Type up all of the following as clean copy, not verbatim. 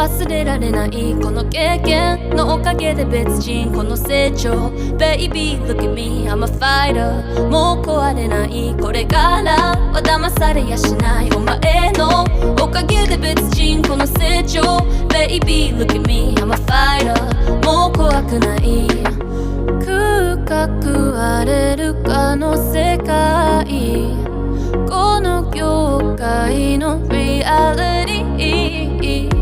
忘れられないこの経験のおかげで別人この成長 Baby look at me I'm a fighter もう壊れないこれからは騙されやしないお前のおかげで別人この成長 Baby look at me I'm a fighter もう怖くない空核割れるかの世界この業界のリアリティ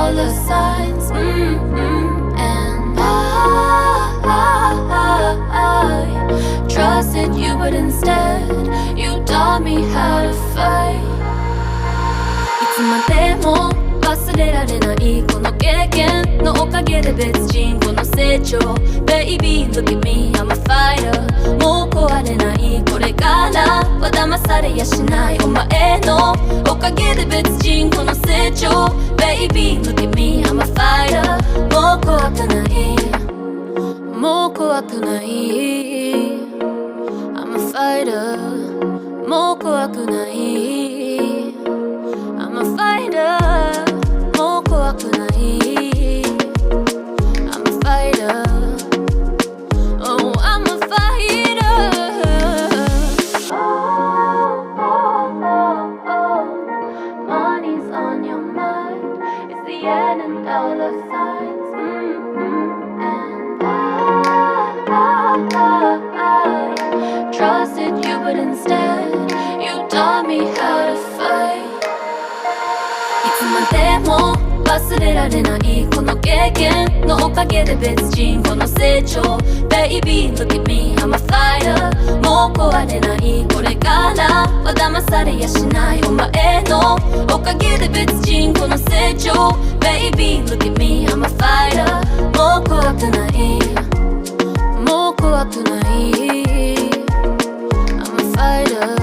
all the signs. And I trusted you, but instead you taught me how to fight. いつまでも忘れられないこの経験のおかげで別人この成長 Baby look at me I'm a fighter もう壊れないこれからは騙されやしないお前のおかげで別人この成長 Baby look at me I'm a fighter もう怖くないもう怖くない I'm a fighter もう怖くない I'm a fighter もう怖くない I'm a fighter Oh I'm a fighter Money's on your mind It's the end and all the signs And I trusted you but instead You taught me how to fightいつまでも忘れられないこの経験のおかげで別人この成長 Baby look at me I'm a fighter もう壊れないこれからは騙されやしないお前のおかげで別人この成長 Baby look at me I'm a fighter もう怖くないもう怖くない I'm a fighter